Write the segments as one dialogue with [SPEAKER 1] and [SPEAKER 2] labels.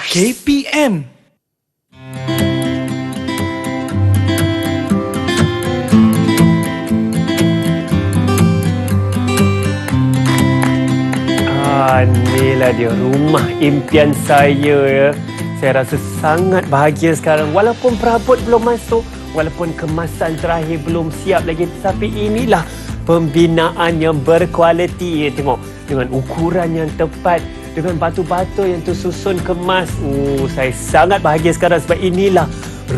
[SPEAKER 1] KPM.
[SPEAKER 2] Inilah dia rumah impian saya ya. Saya rasa sangat bahagia sekarang. Walaupun perabot belum masuk, walaupun kemasan terakhir belum siap lagi, tetapi inilah pembinaan yang berkualiti. Tengok, dengan ukuran yang tepat, dengan batu-batu yang tersusun kemas. Saya sangat bahagia sekarang sebab inilah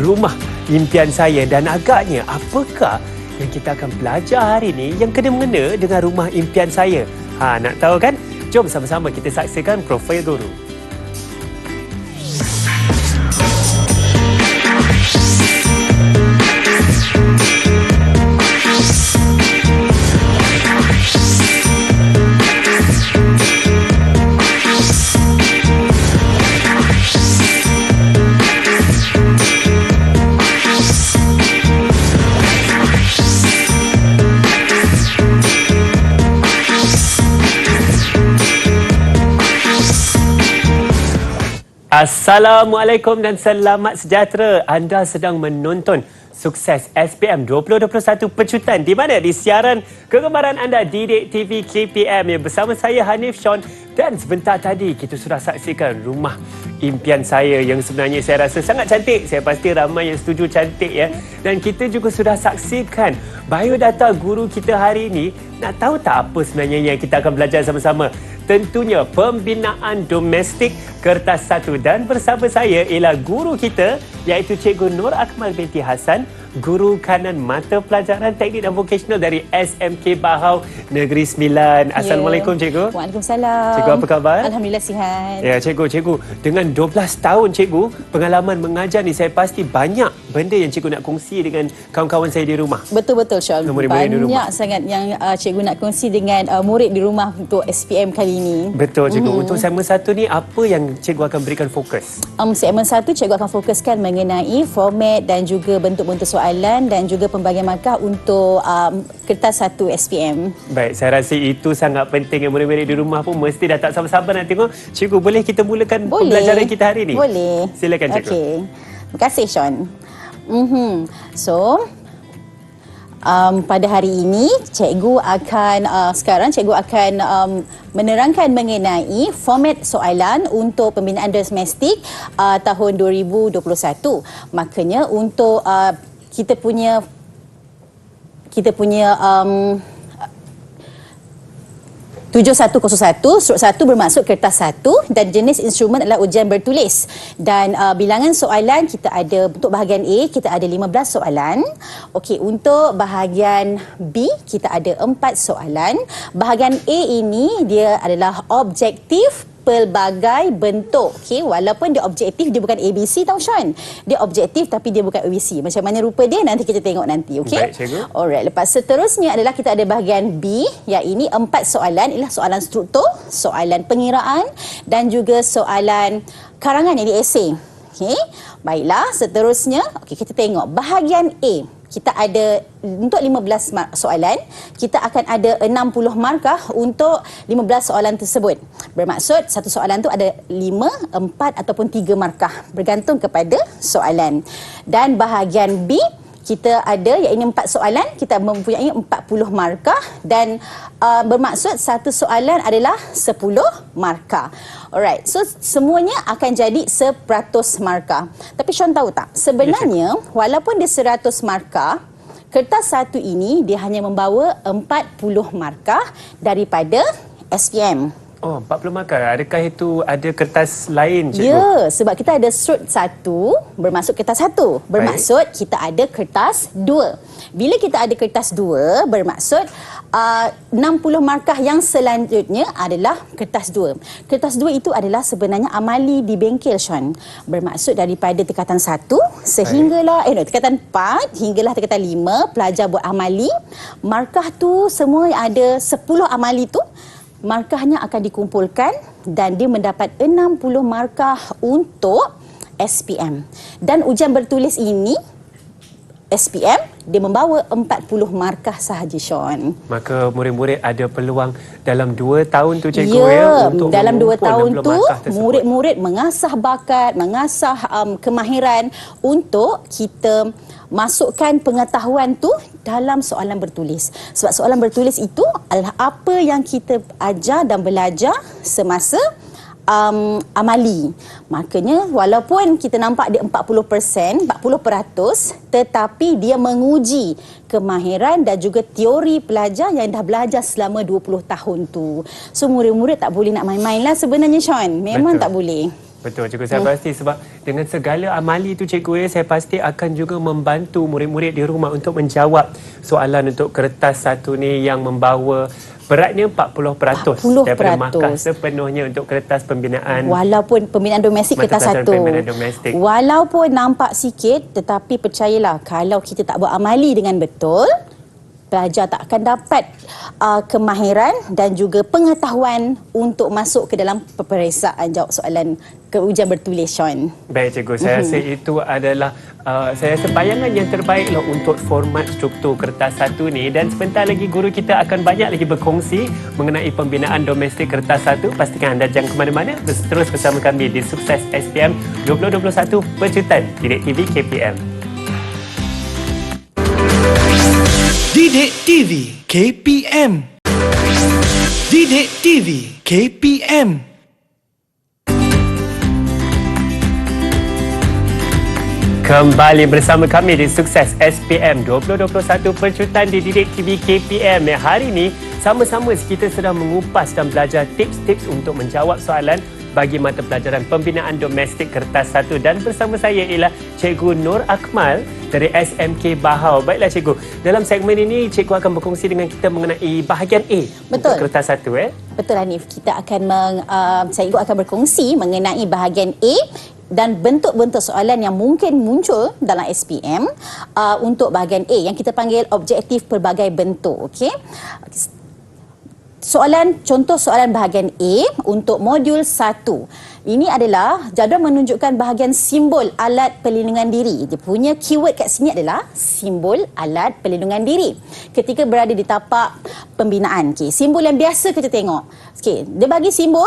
[SPEAKER 2] rumah impian saya. Dan agaknya apakah yang kita akan belajar hari ini yang kena-mengena dengan rumah impian saya? Nak tahu kan? Jom sama-sama kita saksikan profil guru. Assalamualaikum dan selamat sejahtera. Anda sedang menonton Sukses SPM 2021 Pecutan di mana di siaran kegemaran anda Didik TV KPM yang bersama saya Hanif Sean, dan sebentar tadi kita sudah saksikan rumah impian saya yang sebenarnya saya rasa sangat cantik. Saya pasti ramai yang setuju cantik ya. Dan kita juga sudah saksikan biodata guru kita hari ini. Nak tahu tak apa sebenarnya yang kita akan belajar sama-sama? Tentunya pembinaan domestik kertas 1, dan bersama saya ialah guru kita iaitu Cikgu Nur Akmal binti Hassan, guru kanan mata pelajaran teknik dan vokasional dari SMK Bahau Negeri Sembilan. Assalamualaikum Cikgu.
[SPEAKER 3] Waalaikumsalam.
[SPEAKER 2] Cikgu apa khabar?
[SPEAKER 3] Alhamdulillah sihat.
[SPEAKER 2] Ya Cikgu, dengan 12 tahun Cikgu pengalaman mengajar ni, saya pasti banyak benda yang Cikgu nak kongsi dengan kawan-kawan saya di rumah.
[SPEAKER 3] Betul-betul Syul. Banyak sangat yang Cikgu nak kongsi dengan murid di rumah untuk SPM kali ini.
[SPEAKER 2] Betul Cikgu. Untuk segmen 1 ni apa yang Cikgu akan berikan fokus?
[SPEAKER 3] Segmen 1 Cikgu akan fokuskan mengenai format dan juga bentuk-bentuk soalan dan juga pembagian markah untuk kertas 1 SPM.
[SPEAKER 2] Baik, saya rasa itu sangat penting yang murid-murid di rumah pun mesti dah tak sabar-sabar nak tengok. Cikgu, boleh kita mulakan pembelajaran kita hari ini?
[SPEAKER 3] Boleh.
[SPEAKER 2] Silakan Cikgu.
[SPEAKER 3] Okey. Terima kasih Sean. So, pada hari ini cikgu akan menerangkan mengenai format soalan untuk pembinaan domestik tahun 2021. Makanya untuk kita punya 7101, strok 1 bermaksud kertas 1 dan jenis instrumen adalah ujian bertulis. Dan bilangan soalan kita ada, untuk bahagian A kita ada 15 soalan. Okey, untuk bahagian B kita ada 4 soalan. Bahagian A ini dia adalah objektif pelbagai bentuk. Okey, walaupun dia objektif, dia bukan ABC tau Sean. Dia objektif tapi dia bukan ABC. Macam mana rupa dia nanti kita tengok nanti, okey?
[SPEAKER 2] Baik, Cikgu.
[SPEAKER 3] Alright, lepas seterusnya adalah kita ada bahagian B, yang ini 4 soalan, ialah soalan struktur, soalan pengiraan dan juga soalan karangan yang di esei. Okey. Baiklah, seterusnya okey, kita tengok bahagian A. Kita ada untuk 15 soalan, kita akan ada 60 markah untuk 15 soalan tersebut. Bermaksud satu soalan tu ada 5, 4 ataupun 3 markah bergantung kepada soalan. Dan bahagian B kita ada, iaitu 4 soalan, kita mempunyai 40 markah dan bermaksud satu soalan adalah 10 markah. Alright, so semuanya akan jadi 100 markah. Tapi Sean tahu tak, sebenarnya walaupun dia 100 markah, kertas 1 ini dia hanya membawa 40 markah daripada SPM.
[SPEAKER 2] Oh, 40 markah. Adakah itu ada kertas lain, Cikgu?
[SPEAKER 3] Ya, sebab kita ada strok 1 bermaksud kertas 1. Bermaksud kita ada kertas 2. Bila kita ada kertas 2 bermaksud 60 markah yang selanjutnya adalah kertas 2. Kertas 2 itu adalah sebenarnya amali di bengkel Sean. Bermaksud daripada tingkatan 1 sehinggalah tingkatan 4 hinggalah tingkatan 5 pelajar buat amali. Markah tu semua ada 10 amali tu. Markahnya akan dikumpulkan dan dia mendapat 60 markah untuk SPM. Dan ujian bertulis ini SPM, dia membawa 40 markah sahaja, Sean.
[SPEAKER 2] Maka murid-murid ada peluang dalam 2 tahun tu cikgu
[SPEAKER 3] Ya,
[SPEAKER 2] untuk
[SPEAKER 3] dalam 2 tahun
[SPEAKER 2] 60
[SPEAKER 3] tu
[SPEAKER 2] markah tersebut.
[SPEAKER 3] murid-murid mengasah bakat, mengasah kemahiran untuk kita masukkan pengetahuan tu dalam soalan bertulis. Sebab soalan bertulis itu adalah apa yang kita ajar dan belajar semasa amali. Makanya walaupun kita nampak dia 40%, tetapi dia menguji kemahiran dan juga teori pelajar yang dah belajar selama 20 tahun tu. So murid-murid tak boleh nak main-main lah sebenarnya, Sean. Memang
[SPEAKER 2] Betul.
[SPEAKER 3] tak boleh.
[SPEAKER 2] Betul cikgu, saya pasti sebab dengan segala amali tu cikgu saya pasti akan juga membantu murid-murid di rumah untuk menjawab soalan untuk kertas satu ni yang membawa beratnya 40%,
[SPEAKER 3] 40%.
[SPEAKER 2] daripada markah sepenuhnya untuk kertas pembinaan.
[SPEAKER 3] Walaupun pembinaan domestik
[SPEAKER 2] Mata
[SPEAKER 3] kertas
[SPEAKER 2] pelajaran
[SPEAKER 3] satu.
[SPEAKER 2] pembinaan domestik.
[SPEAKER 3] Walaupun nampak sikit, tetapi percayalah kalau kita tak buat amali dengan betul, pelajar tak akan dapat kemahiran dan juga pengetahuan untuk masuk ke dalam peperiksaan jawab soalan ke ujian bertulis, Sean.
[SPEAKER 2] Baik cikgu, saya rasa itu adalah saya rasa bayangan yang terbaiklah untuk format struktur kertas satu ni, dan sebentar lagi guru kita akan banyak lagi berkongsi mengenai pembinaan domestik kertas satu. Pastikan anda jangan ke mana-mana, terus bersama kami di Sukses SPM 2021 Pecutan Didik TV KPM.
[SPEAKER 1] Didik TV KPM. Didik TV KPM.
[SPEAKER 2] Kembali bersama kami di Sukses SPM 2021 Pecutan di Didik TV KPM. Hari ini sama-sama kita sedang mengupas dan belajar tips-tips untuk menjawab soalan bagi mata pelajaran pembinaan domestik kertas satu, dan bersama saya ialah Cikgu Nur Akmal dari SMK Bahau. Baiklah cikgu, dalam segmen ini cikgu akan berkongsi dengan kita mengenai bahagian A.
[SPEAKER 3] Betul.
[SPEAKER 2] Untuk kertas satu.
[SPEAKER 3] Betul, Hanif. Kita akan cikgu akan berkongsi mengenai bahagian A dan bentuk-bentuk soalan yang mungkin muncul dalam SPM untuk bahagian A yang kita panggil objektif pelbagai bentuk. Okey. Contoh soalan bahagian A untuk modul 1. Ini adalah jadual menunjukkan bahagian simbol alat perlindungan diri. Dia punya keyword kat sini adalah simbol alat perlindungan diri ketika berada di tapak pembinaan. Okay. Simbol yang biasa kita tengok. Okay. Dia bagi simbol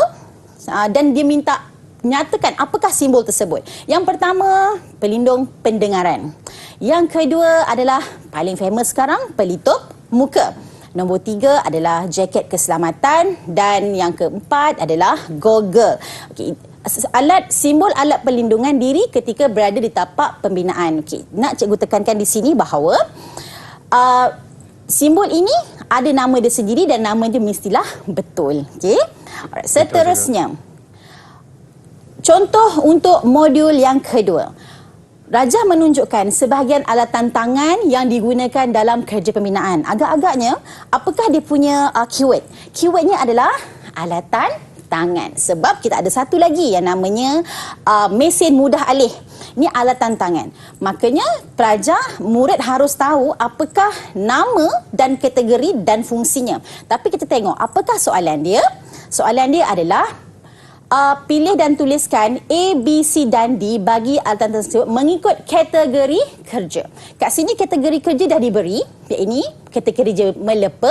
[SPEAKER 3] dan dia minta nyatakan apakah simbol tersebut. Yang pertama, pelindung pendengaran. Yang kedua adalah paling famous sekarang, pelitup muka. Nombor 3 adalah jaket keselamatan, dan yang keempat adalah goggle. Okey, simbol alat perlindungan diri ketika berada di tapak pembinaan. Okey, nak cikgu tekankan di sini bahawa simbol ini ada nama dia sendiri dan nama dia mestilah betul. Okey. Seterusnya, contoh untuk modul yang kedua. Rajah menunjukkan sebahagian alatan tangan yang digunakan dalam kerja pembinaan. Agak-agaknya, apakah dia punya keyword? Keywordnya adalah alatan tangan. Sebab kita ada satu lagi yang namanya mesin mudah alih. Ini alatan tangan. Makanya, murid harus tahu apakah nama dan kategori dan fungsinya. Tapi kita tengok, apakah soalan dia? Soalan dia adalah pilih dan tuliskan A, B, C dan D bagi alatan tersebut mengikut kategori kerja. Kat sini kategori kerja dah diberi, iaitu kategori melepa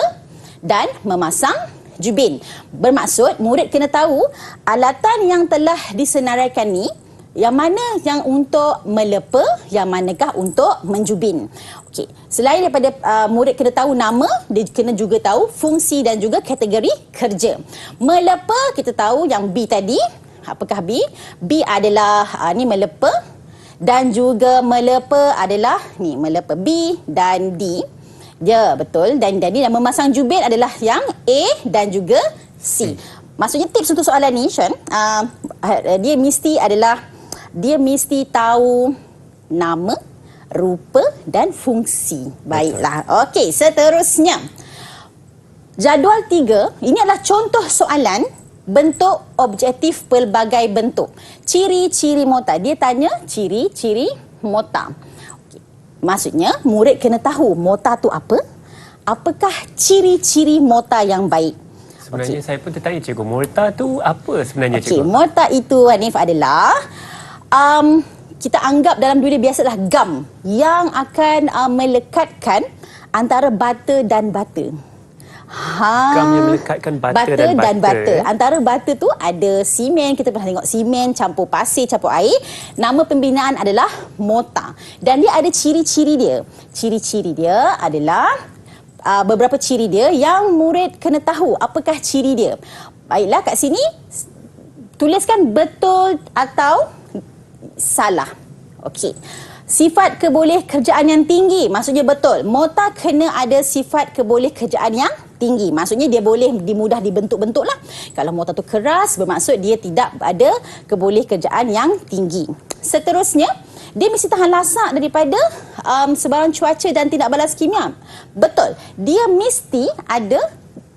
[SPEAKER 3] dan memasang jubin. Bermaksud murid kena tahu alatan yang telah disenaraikan ni yang mana yang untuk melepa, yang manakah untuk menjubin. Okey, selain daripada murid kena tahu nama, dia kena juga tahu fungsi dan juga kategori kerja. Melepa kita tahu yang B tadi. Apakah B? B adalah ni melepa, dan juga melepa adalah ni melepa B dan D. Ya, betul. Dan memasang jubin adalah yang A dan juga C. Maksudnya tips untuk soalan ni, Sean, dia mesti tahu nama, rupa dan fungsi. Baiklah. Okey, seterusnya. Jadual 3, ini adalah contoh soalan bentuk objektif pelbagai bentuk. Ciri-ciri mota. Dia tanya ciri-ciri mota. Okey. Maksudnya, murid kena tahu mota tu apa? Apakah ciri-ciri mota yang baik?
[SPEAKER 2] Sebenarnya saya pun tertanya cikgu, mota tu apa sebenarnya cikgu?
[SPEAKER 3] Okey, mota itu, Hanif, adalah kita anggap dalam dunia biasalah gam yang akan melekatkan antara bata dan bata.
[SPEAKER 2] Gam yang melekatkan bata dan bata.
[SPEAKER 3] Antara bata tu ada simen, kita pernah tengok simen campur pasir, campur air. Nama pembinaan adalah mortar. Dan dia ada ciri-ciri dia. Ciri-ciri dia adalah beberapa ciri dia yang murid kena tahu apakah ciri dia. Baiklah, kat sini tuliskan betul atau salah. Okey. Sifat keboleh kerjaan yang tinggi, maksudnya betul. Mortar kena ada sifat keboleh kerjaan yang tinggi. Maksudnya dia boleh mudah dibentuk-bentuk lah. Kalau mortar tu keras, bermaksud dia tidak ada keboleh kerjaan yang tinggi. Seterusnya, dia mesti tahan lasak daripada sebarang cuaca dan tindak balas kimia. Betul. Dia mesti ada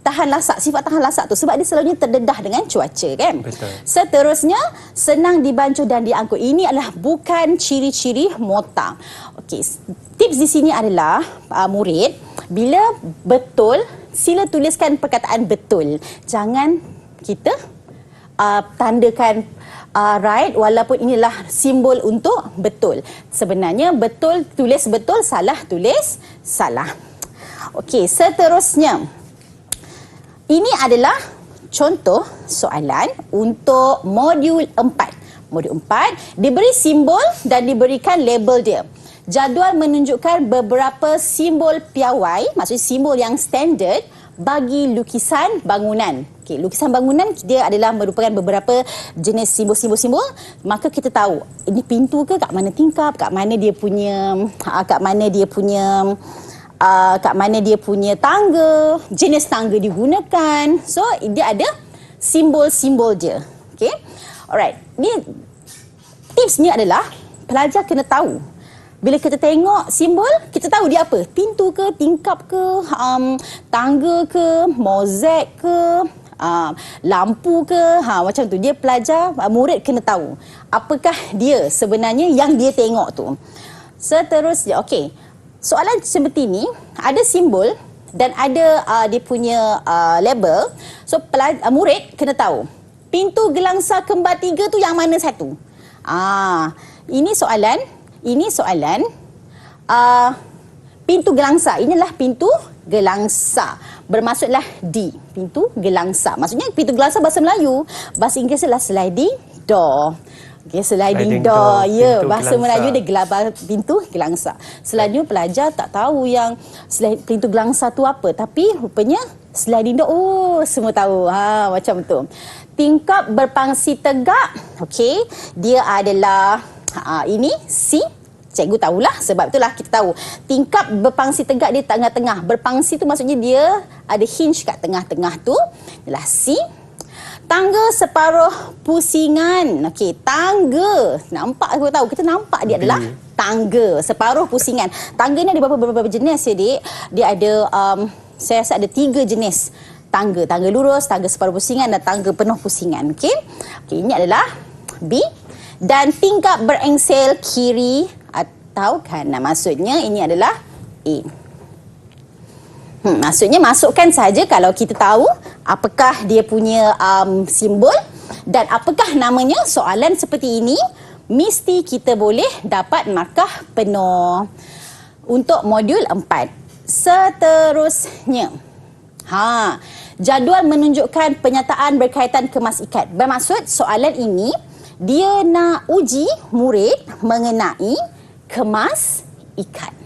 [SPEAKER 3] tahan lasak, sifat tahan lasak tu sebab dia selalunya terdedah dengan cuaca, kan?
[SPEAKER 2] Betul.
[SPEAKER 3] Seterusnya, senang dibancuh dan diangkut. Ini adalah bukan ciri-ciri mortar. Okey, tips di sini adalah murid, bila betul, sila tuliskan perkataan betul. Jangan kita tandakan right walaupun inilah simbol untuk betul. Sebenarnya betul tulis betul, salah tulis salah. Okey, seterusnya. Ini adalah contoh soalan untuk modul 4. Modul 4 diberi simbol dan diberikan label dia. Jadual menunjukkan beberapa simbol piawai, maksudnya simbol yang standard bagi lukisan bangunan. Okey, lukisan bangunan dia adalah merupakan beberapa jenis simbol-simbol. Maka kita tahu ini pintu ke, kat mana tingkap, kat mana dia punya tangga, jenis tangga digunakan. So, dia ada simbol-simbol dia. Okay? Alright. Ni tipsnya adalah pelajar kena tahu. Bila kita tengok simbol, kita tahu dia apa. Pintu ke, tingkap ke, tangga ke, mozaik ke, lampu ke. Macam tu. Dia pelajar, murid kena tahu apakah dia sebenarnya yang dia tengok tu. Seterusnya, okey. Soalan seperti ni, ada simbol dan ada dia punya label. So, murid kena tahu. Pintu gelangsa kembar 3 tu yang mana satu? Ini soalan. Pintu gelangsa. Inilah pintu gelangsa. Bermaksudlah D. Pintu gelangsa. Maksudnya pintu gelangsa bahasa Melayu. Bahasa Inggeris adalah sliding door. Okay, sliding door. Ya, bahasa gelangsa. Melayu dia pintu gelangsa. Selalunya pelajar tak tahu yang pintu gelangsa tu apa. Tapi rupanya sliding door, semua tahu. Macam tu. Tingkap berpangsi tegak. Okey, dia adalah ini C. Cikgu tahulah, sebab itulah kita tahu. Tingkap berpangsi tegak dia tengah-tengah. Berpangsi tu maksudnya dia ada hinge kat tengah-tengah tu. Adalah C. Tangga separuh pusingan. Okey, tangga. Nampak aku tahu. Kita nampak dia adalah tangga separuh pusingan. Tangga ni ada beberapa jenis ya, Dik. Dia ada saya rasa ada 3 jenis tangga. Tangga lurus, tangga separuh pusingan dan tangga penuh pusingan. Okey. Okey, ini adalah B. Dan tingkap berengsel kiri atau kanan. Maksudnya ini adalah A. Maksudnya masukkan saja kalau kita tahu apakah dia punya simbol dan apakah namanya. Soalan seperti ini mesti kita boleh dapat markah penuh untuk modul 4. Seterusnya, jadual menunjukkan penyataan berkaitan kemas ikat. Bermaksud soalan ini dia nak uji murid mengenai kemas ikat.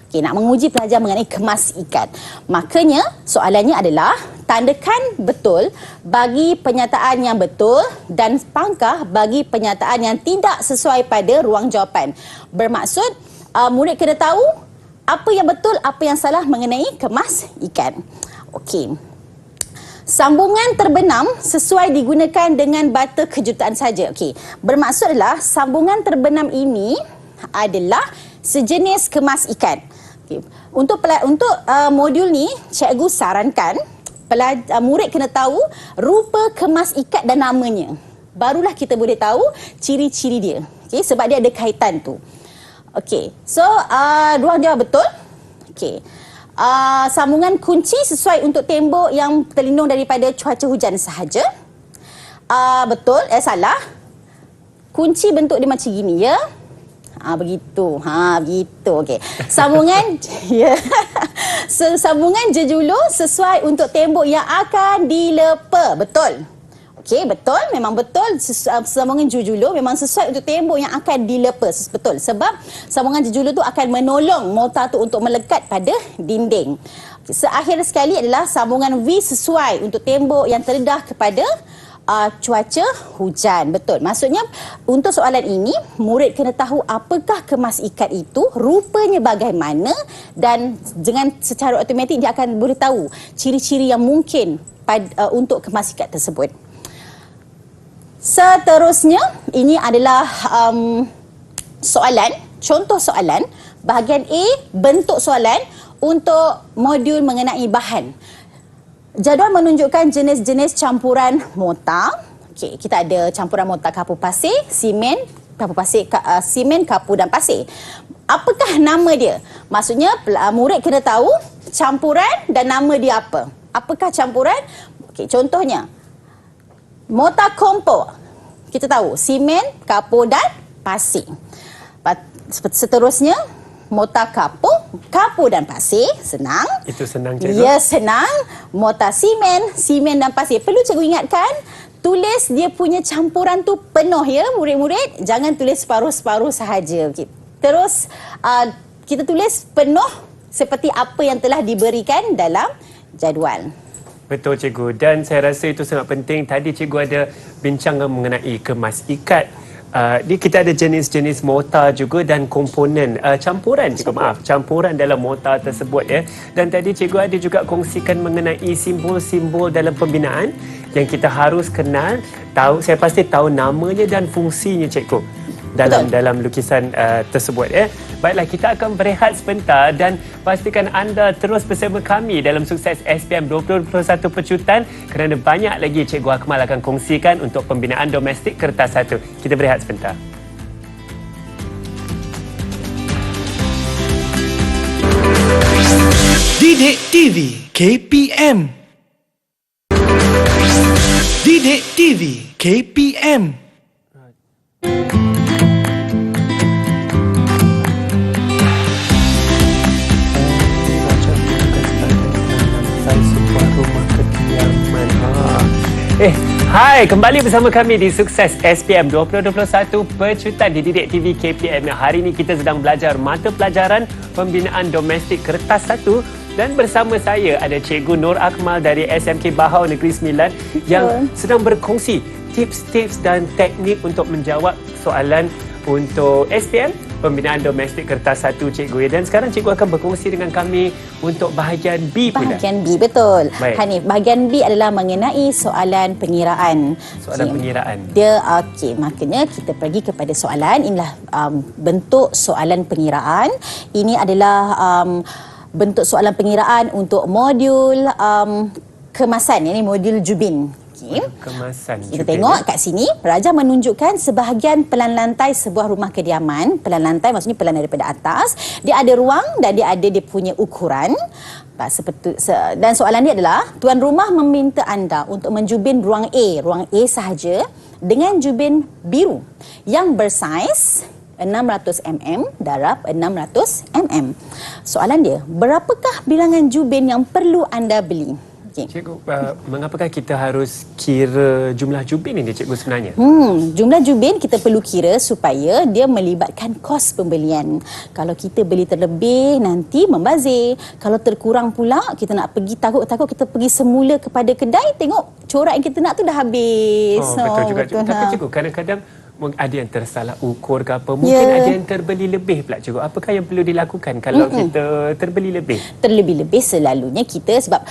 [SPEAKER 3] Okey, nak menguji pelajar mengenai kemas ikat. Makanya soalannya adalah tandakan betul bagi penyataan yang betul dan pangkah bagi penyataan yang tidak sesuai pada ruang jawapan. Bermaksud murid kena tahu apa yang betul, apa yang salah mengenai kemas ikat. Okey. Sambungan terbenam sesuai digunakan dengan bata kejutaan saja. Okey. Bermaksud adalah sambungan terbenam ini adalah sejenis kemas ikat. Okay. Untuk modul ni, cikgu sarankan murid kena tahu rupa kemas ikat dan namanya. Barulah kita boleh tahu ciri-ciri dia. Okay. Sebab dia ada kaitan tu. Okey. So, ruang jawab betul. Okey. Sambungan kunci sesuai untuk tembok yang terlindung daripada cuaca hujan sahaja. Betul. Salah. Kunci bentuk dia macam gini, ya. Begitu. Begitu. Okey. Sambungan ya. Sambungan jejulur sesuai untuk tembok yang akan dilepa. Betul. Okey, betul. Memang betul. Sambungan jejulur memang sesuai untuk tembok yang akan dilepa. Betul. Sebab sambungan jejulur tu akan menolong mortar tu untuk melekat pada dinding. Seakhir sekali adalah sambungan V sesuai untuk tembok yang terdedah kepada cuaca hujan. Betul. Maksudnya untuk soalan ini murid kena tahu apakah kemas ikat itu, rupanya bagaimana, dan dengan secara automatik dia akan boleh tahu ciri-ciri yang mungkin untuk kemas ikat tersebut. Seterusnya ini adalah soalan, contoh soalan bahagian A, bentuk soalan untuk modul mengenai bahan. Jadual menunjukkan jenis-jenis campuran mortar. Okey, kita ada campuran mortar kapur pasir, simen, kapur pasir, simen, kapur dan pasir. Apakah nama dia? Maksudnya murid kena tahu campuran dan nama dia apa. Apakah campuran? Okey, contohnya mortar kompor. Kita tahu simen, kapur dan pasir. Seterusnya mortar kapur dan pasir, senang.
[SPEAKER 2] Itu senang, cikgu.
[SPEAKER 3] Ya, senang. Mortar simen dan pasir. Perlu cikgu ingatkan, tulis dia punya campuran tu penuh ya, murid-murid. Jangan tulis separuh-separuh sahaja. Okay. Terus, kita tulis penuh seperti apa yang telah diberikan dalam jadual.
[SPEAKER 2] Betul, cikgu. Dan saya rasa itu sangat penting. Tadi cikgu ada bincangan mengenai kemas ikat. Kita ada jenis-jenis mortar juga dan komponen campuran dalam mortar tersebut ya. Dan tadi cikgu ada juga kongsikan mengenai simbol-simbol dalam pembinaan yang kita harus kenal, tahu, saya pasti tahu namanya dan fungsinya, cikgu, dalam lukisan tersebut ya. Baiklah, kita akan berehat sebentar dan pastikan anda terus bersama kami dalam Sukses SPM 2021 Pecutan kerana banyak lagi Cikgu Akmal akan kongsikan untuk pembinaan domestik kertas 1. Kita berehat sebentar.
[SPEAKER 1] Didik TV KPM. Didik TV KPM.
[SPEAKER 2] Hai, kembali bersama kami di Sukses SPM 2021 Pecutan di Didik TV KPM. Hari ini kita sedang belajar mata pelajaran pembinaan domestik kertas 1 dan bersama saya ada Cikgu Nur Akmal dari SMK Bahau Negeri Sembilan yang sedang berkongsi tips-tips dan teknik untuk menjawab soalan untuk SPM pembinaan domestik kertas 1, cikgu. Dan sekarang cikgu akan berkongsi dengan kami untuk bahagian B pula.
[SPEAKER 3] Bahagian B, betul.
[SPEAKER 2] Baik.
[SPEAKER 3] Hanif, bahagian B adalah mengenai soalan pengiraan.
[SPEAKER 2] Pengiraan.
[SPEAKER 3] Makanya kita pergi kepada soalan. Inilah bentuk soalan pengiraan. Ini adalah bentuk soalan pengiraan untuk modul kemasan. Ini modul Jubin.
[SPEAKER 2] Kemasan.
[SPEAKER 3] Kita tengok kat sini, Raja menunjukkan sebahagian pelan lantai sebuah rumah kediaman. Pelan lantai maksudnya pelan daripada atas. Dia ada ruang dan dia punya ukuran. Dan soalan dia adalah, tuan rumah meminta anda untuk menjubin ruang A sahaja dengan jubin biru yang bersaiz 600 mm darab 600 mm. Soalan dia, berapakah bilangan jubin yang perlu anda beli?
[SPEAKER 2] Cikgu, mengapakah kita harus kira jumlah jubin ini, cikgu, sebenarnya?
[SPEAKER 3] Jumlah jubin kita perlu kira supaya dia melibatkan kos pembelian. Kalau kita beli terlebih, nanti membazir. Kalau terkurang pula, kita nak pergi, takut kita pergi semula kepada kedai, tengok corak yang kita nak tu dah habis.
[SPEAKER 2] Betul juga. Tapi cikgu, kadang-kadang ada yang tersalah ukur ke apa. Mungkin ada yang terbeli lebih pula, cikgu. Apakah yang perlu dilakukan kalau kita terbeli lebih?
[SPEAKER 3] Terlebih-lebih selalunya kita, sebab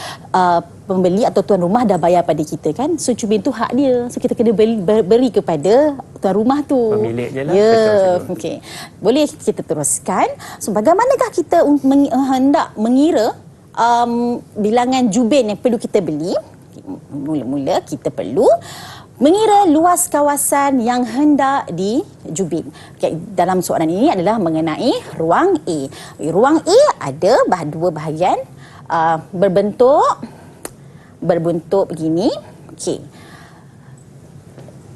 [SPEAKER 3] pembeli atau tuan rumah dah bayar pada kita kan. So jubin tu hak dia. So kita kena beri kepada tuan rumah tu.
[SPEAKER 2] Pemiliknya lah.
[SPEAKER 3] Ya,
[SPEAKER 2] betul,
[SPEAKER 3] okey. Boleh kita teruskan. So bagaimanakah kita hendak mengira bilangan jubin yang perlu kita beli? Mula-mula kita perlu mengira luas kawasan yang hendak dijubin. Okay, dalam soalan ini adalah mengenai ruang A. Ruang A ada dua bahagian berbentuk begini. Okey.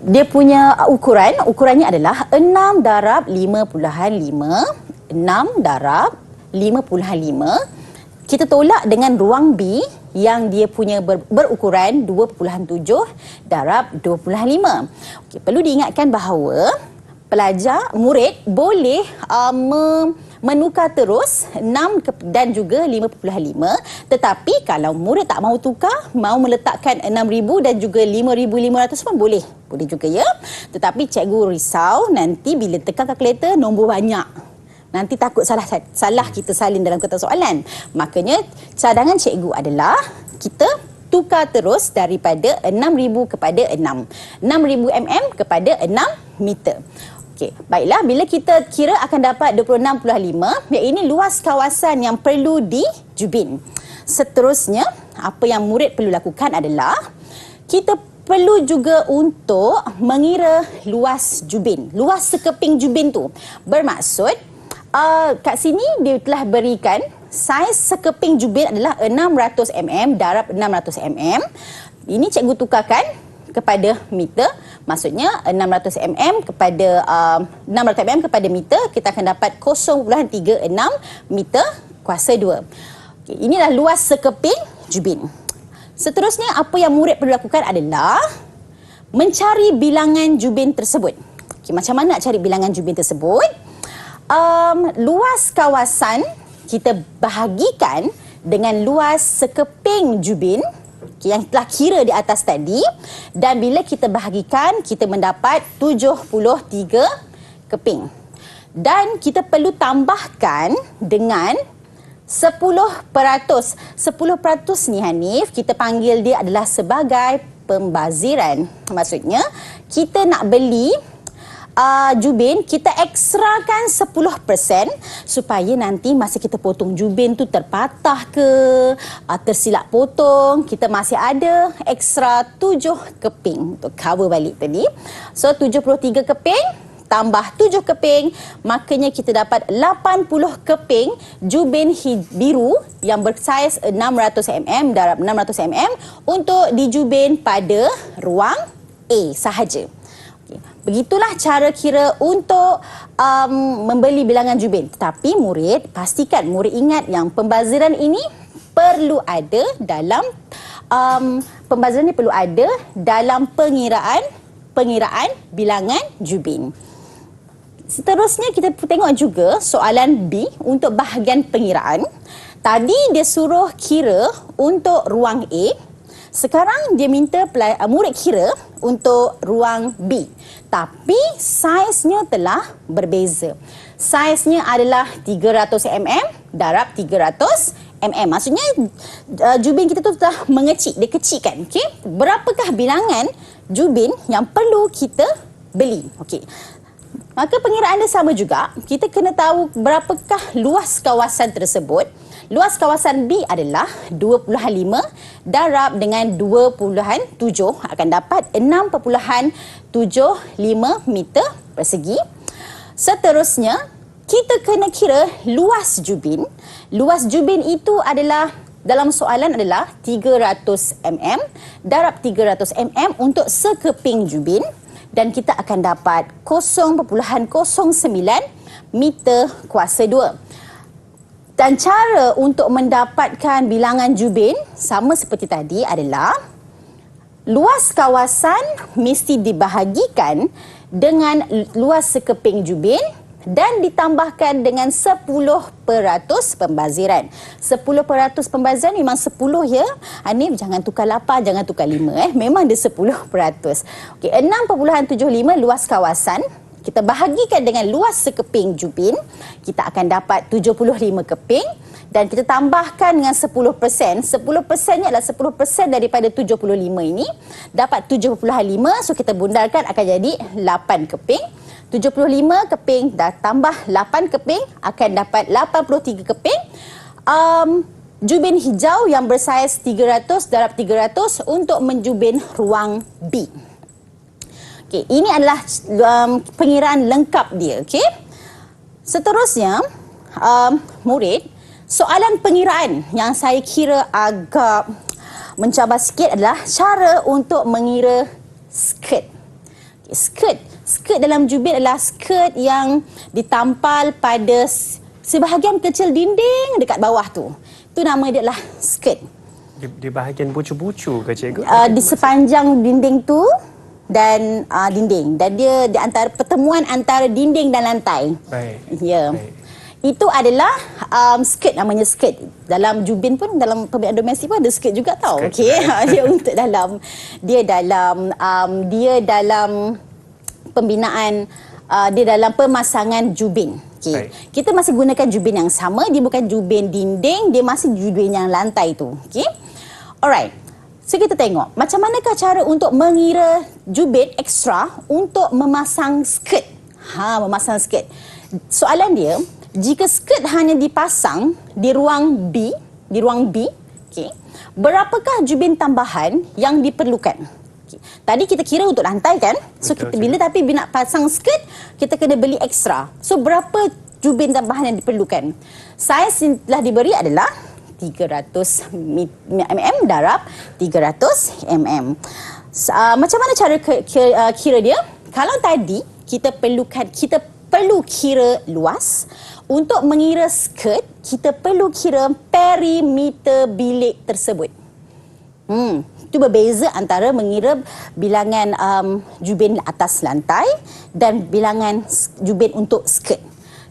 [SPEAKER 3] dia punya ukurannya adalah 6 darab 5.5, 6 darab 5.5. Kita tolak dengan ruang B yang dia punya berukuran 2.7 darab 2.5. Okey, perlu diingatkan bahawa murid boleh menukar terus 6 dan juga 5.5, tetapi kalau murid tak mahu tukar, mahu meletakkan 6,000 dan juga 5,500 pun boleh juga ya. Tetapi cikgu risau nanti bila tekan kalkulator nombor banyak. Nanti takut salah kita salin dalam kotak soalan. Makanya cadangan cikgu adalah kita tukar terus daripada 6,000 kepada 6. 6,000 mm kepada 6 meter. Okey, baiklah, bila kita kira akan dapat 26.5, iaitu luas kawasan yang perlu dijubin. Seterusnya, apa yang murid perlu lakukan adalah kita perlu juga untuk mengira luas jubin. Luas sekeping jubin tu. Bermaksud kat sini dia telah berikan saiz sekeping jubin adalah 600 mm darab 600 mm. Ini cikgu tukarkan kepada meter. Maksudnya 600 mm kepada 600 mm kepada meter, kita akan dapat 0.36 meter kuasa 2. Okey, inilah luas sekeping jubin. Seterusnya apa yang murid perlu lakukan adalah mencari bilangan jubin tersebut. Okey, macam mana nak cari bilangan jubin tersebut? Luas kawasan kita bahagikan dengan luas sekeping jubin yang telah kira di atas tadi, dan bila kita bahagikan kita mendapat 73 keping, dan kita perlu tambahkan dengan 10%. 10% ni Hanif, kita panggil dia adalah sebagai pembaziran. Maksudnya kita nak beli jubin, kita ekstrakan 10% supaya nanti masa kita potong jubin tu terpatah ke tersilap potong, kita masih ada ekstra 7 keping untuk cover balik tadi. So 73 keping tambah 7 keping, makanya kita dapat 80 keping jubin biru yang bersaiz 600 mm darab 600 mm untuk dijubin pada ruang A sahaja. Begitulah cara kira untuk membeli bilangan jubin. Tetapi murid, pastikan murid ingat yang pembaziran ini perlu ada dalam pengiraan bilangan jubin. Seterusnya kita tengok juga soalan B untuk bahagian pengiraan. Tadi dia suruh kira untuk ruang A. Sekarang dia minta murid kira untuk ruang B. Tapi saiznya telah berbeza. Saiznya adalah 300 mm darab 300 mm. Maksudnya jubin kita tu telah mengecil, dia kecilkan. Okay? Berapakah bilangan jubin yang perlu kita beli? Okay. Maka pengiraan dia sama juga. Kita kena tahu berapakah luas kawasan tersebut. Luas kawasan B adalah 2.5 darab dengan 2.7 akan dapat 6.75 meter persegi. Seterusnya, kita kena kira luas jubin. Luas jubin itu adalah dalam soalan adalah 300 mm darab 300 mm untuk sekeping jubin, dan kita akan dapat 0.09 meter kuasa 2. Dan cara untuk mendapatkan bilangan jubin sama seperti tadi adalah luas kawasan mesti dibahagikan dengan luas sekeping jubin dan ditambahkan dengan 10% pembaziran. 10% pembaziran memang 10 ya. Hanif, jangan tukar 8, jangan tukar 5. Memang dia 10%. Okey, 6.75 luas kawasan. Kita bahagikan dengan luas sekeping jubin, kita akan dapat 75 keping, dan kita tambahkan dengan 10%. 10%-nya adalah 10% daripada 75 ini, dapat 75. So kita bundarkan akan jadi 8 keping. 75 keping dah tambah 8 keping akan dapat 83 keping. Jubin hijau yang bersaiz 300 darab 300 untuk menjubin ruang B. Okay, ini adalah pengiraan lengkap dia. Okay? Seterusnya, murid, soalan pengiraan yang saya kira agak mencabar sikit adalah cara untuk mengira skirt. Skirt. Skirt dalam jubin adalah skirt yang ditampal pada sebahagian kecil dinding dekat bawah tu. Itu nama dia adalah skirt.
[SPEAKER 2] Di bahagian bucu-bucu ke cikgu?
[SPEAKER 3] Di sepanjang dinding tu dan dinding. Dan dia di antara pertemuan antara dinding dan lantai.
[SPEAKER 2] Baik.
[SPEAKER 3] Ya.
[SPEAKER 2] Baik.
[SPEAKER 3] Itu adalah skirt, namanya skirt. Dalam jubin pun, dalam pembinaan domestik pun ada skirt juga tau. Okey. Dia untuk dalam pembinaan, dia dalam pemasangan jubin. Okay. Kita masih gunakan jubin yang sama. Dia bukan jubin dinding, dia masih jubin yang lantai tu. Okay. Alright. So kita tengok macam manakah cara untuk mengira jubin ekstra untuk memasang skirt. Memasang skirt. Soalan dia, jika skirt hanya dipasang di ruang B, okay, berapakah jubin tambahan yang diperlukan? Tadi kita kira untuk lantai kan? So kita bila nak pasang skirt, kita kena beli ekstra. So berapa jubin tambahan yang diperlukan? Saiz yang telah diberi adalah 300 mm darab 300 mm. Macam mana cara kira dia? Kalau tadi kita perlu kira luas. Untuk mengira skirt, kita perlu kira perimeter bilik tersebut. Itu berbeza antara mengira bilangan jubin atas lantai dan bilangan jubin untuk skirt.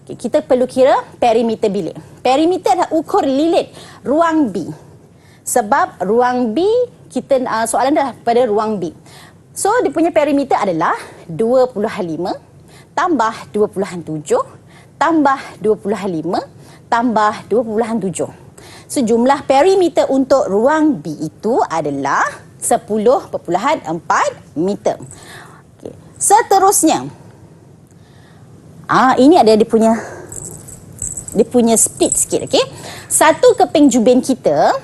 [SPEAKER 3] Okay, kita perlu kira perimeter bilik. Perimeter adalah ukur lilit ruang B. Sebab ruang B, soalan dah pada ruang B. So, dia punya perimeter adalah 2.5 tambah 2.7 tambah 2.5 tambah 2.7. So, jumlah perimeter untuk ruang B itu adalah 10.4 meter. Okay. Seterusnya, ini ada dia punya split sikit, okey. Satu keping jubin kita,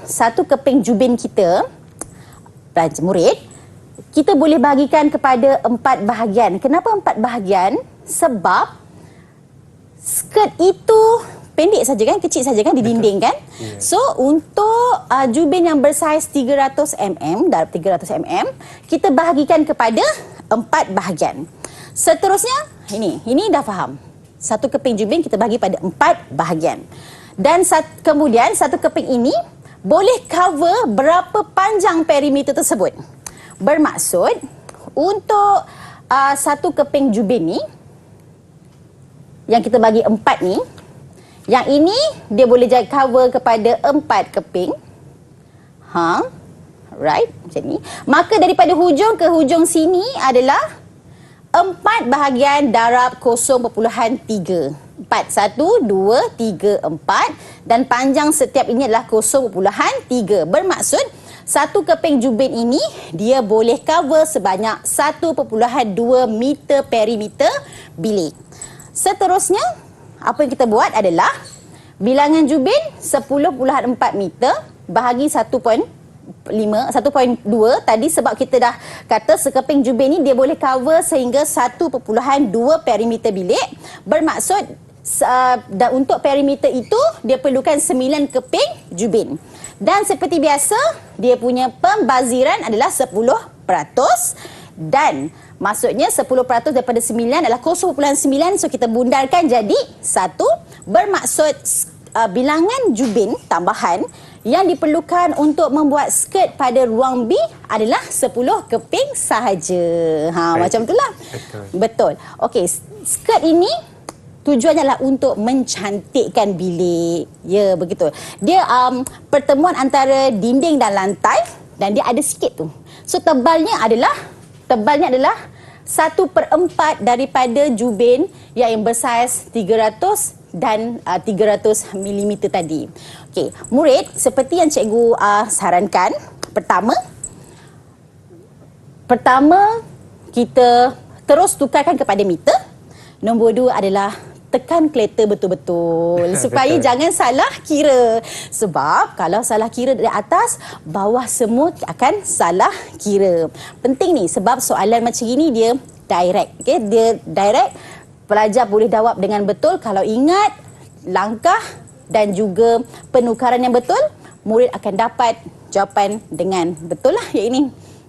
[SPEAKER 3] pelajar murid, kita boleh bahagikan kepada 4 bahagian. Kenapa 4 bahagian? Sebab skirt itu pendek saja kan, kecil saja kan di dinding kan. Yeah. So untuk jubin yang bersaiz 300 mm darab 300 mm, kita bahagikan kepada 4 bahagian. Seterusnya ini dah faham. Satu keping jubin kita bagi pada 4 bahagian. Dan kemudian satu keping ini boleh cover berapa panjang perimeter tersebut. Bermaksud untuk satu keping jubin ni yang kita bagi 4 ni, yang ini dia boleh jadi cover kepada 4 keping. Right, macam ni. Maka daripada hujung ke hujung sini adalah 4 bahagian darab 0.3. 4, 1, 2, 3, 4. Dan panjang setiap ini adalah 0.3. Bermaksud, satu keping jubin ini dia boleh cover sebanyak 1.2 meter perimeter bilik. Seterusnya, apa yang kita buat adalah bilangan jubin 10.4 meter bahagi 1.2 tadi, sebab kita dah kata sekeping jubin ni dia boleh cover sehingga 1.2 perimeter bilik. Bermaksud dan untuk perimeter itu dia perlukan 9 keping jubin. Dan seperti biasa, dia punya pembaziran adalah 10%. Dan maksudnya 10% daripada 9 adalah 0.9. So kita bundarkan jadi 1. Bermaksud bilangan jubin tambahan yang diperlukan untuk membuat skirt pada ruang B adalah 10 keping sahaja. Macam itulah. Betul. Okey, skirt ini tujuannya adalah untuk mencantikkan bilik. Ya, begitu. Dia pertemuan antara dinding dan lantai dan dia ada sikit tu. So tebalnya adalah 1/4 daripada jubin yang bersaiz 300 dan 300 mm tadi. Okey, murid, seperti yang cikgu sarankan, pertama kita terus tukarkan kepada meter. Nombor 2 adalah tekan kereta betul-betul supaya jangan salah kira. Sebab kalau salah kira dari atas, bawah semua akan salah kira. Penting ni sebab soalan macam ini dia direct. Okay? Dia direct, pelajar boleh jawab dengan betul. Kalau ingat langkah dan juga penukaran yang betul, murid akan dapat jawapan dengan betul lah yang ini.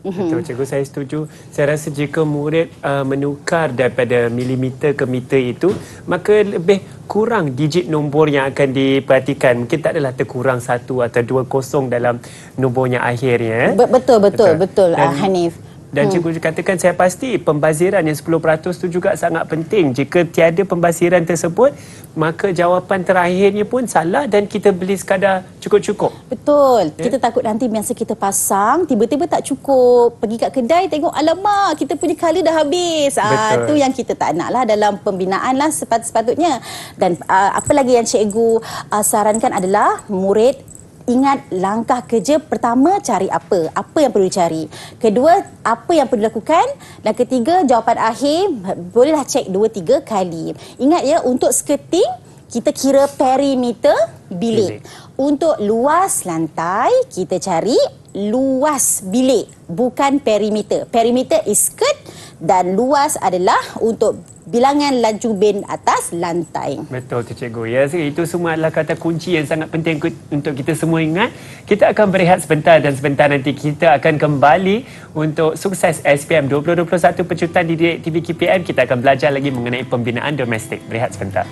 [SPEAKER 2] Betul, cikgu, saya setuju. Saya rasa jika murid menukar daripada milimeter ke meter itu, maka lebih kurang digit nombor yang akan diperhatikan. Mungkin tak adalah terkurang 1 atau 2 kosong dalam nombornya akhirnya.
[SPEAKER 3] Betul, Hanif.
[SPEAKER 2] Dan cikgu katakan, saya pasti pembaziran yang 10% itu juga sangat penting. Jika tiada pembaziran tersebut, maka jawapan terakhirnya pun salah dan kita beli sekadar cukup-cukup.
[SPEAKER 3] Betul. Kita takut nanti masa kita pasang, tiba-tiba tak cukup. Pergi kat kedai tengok, alamak, kita punya color dah habis. Itu yang kita tak nak lah dalam pembinaan lah sepatutnya. Dan apa lagi yang cikgu sarankan adalah murid ingat langkah kerja pertama, cari apa yang perlu dicari. Kedua, apa yang perlu dilakukan. Dan ketiga, jawapan akhir bolehlah cek 2-3 kali. Ingat ya, untuk skirting kita kira perimeter bilik. Untuk luas lantai kita cari luas bilik, bukan perimeter. Perimeter is skirt dan luas adalah untuk bilangan laju bin atas lantai.
[SPEAKER 2] Betul tu cikgu. Ya, itu semua adalah kata kunci yang sangat penting untuk kita semua ingat. Kita akan berehat sebentar dan sebentar nanti kita akan kembali untuk sukses SPM 2021 pecutan di Didik TV KPM. Kita akan belajar lagi mengenai pembinaan domestik. Berehat sebentar.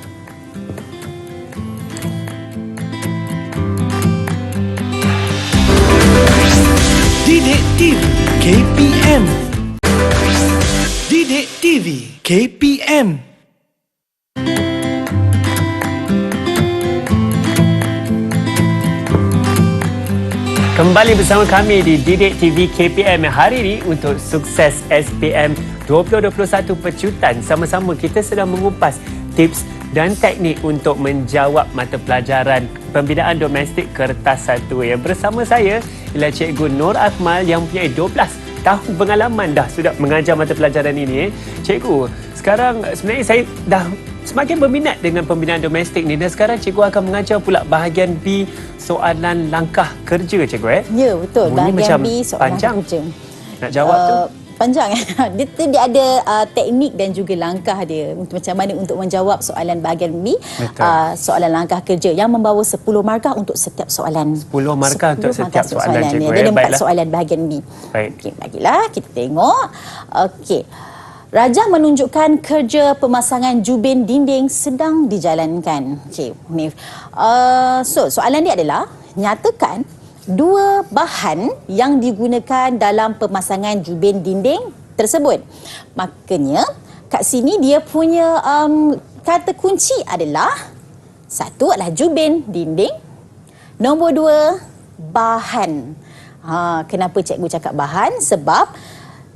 [SPEAKER 1] Didik TV KPM. Didik TV KPM.
[SPEAKER 2] Kembali bersama kami di Didik TV KPM hari ini untuk sukses SPM 2021 pecutan. Sama-sama kita sedang mengupas tips dan teknik untuk menjawab mata pelajaran pembinaan domestik kertas 1. Yang bersama saya ialah Cikgu Nur Akmal yang mempunyai 12 tahun pengalaman dah sudah mengajar mata pelajaran ini. Cikgu, sekarang sebenarnya saya dah semakin berminat dengan pembinaan domestik ni, dan sekarang cikgu akan mengajar pula bahagian B, soalan langkah kerja, cikgu.
[SPEAKER 3] Ya, betul. Bahagian B, soalan
[SPEAKER 2] panjang
[SPEAKER 3] langkah kerja.
[SPEAKER 2] Nak jawab tu?
[SPEAKER 3] Panjang. Dia ada teknik dan juga langkah dia untuk macam mana untuk menjawab soalan bahagian B, soalan langkah kerja yang membawa 10 markah untuk setiap soalan.
[SPEAKER 2] 10 markah untuk setiap soalan, cikgu.
[SPEAKER 3] Dia ada 4 soalan bahagian B.
[SPEAKER 2] Baik.
[SPEAKER 3] Okey, baiklah, kita tengok. Okey. Rajah menunjukkan kerja pemasangan jubin dinding sedang dijalankan. Okey, Nif. Soalan dia adalah, nyatakan 2 bahan yang digunakan dalam pemasangan jubin dinding tersebut. Makanya, kat sini dia punya kata kunci adalah, 1 adalah jubin dinding, nombor 2, bahan. Kenapa cikgu cakap bahan? Sebab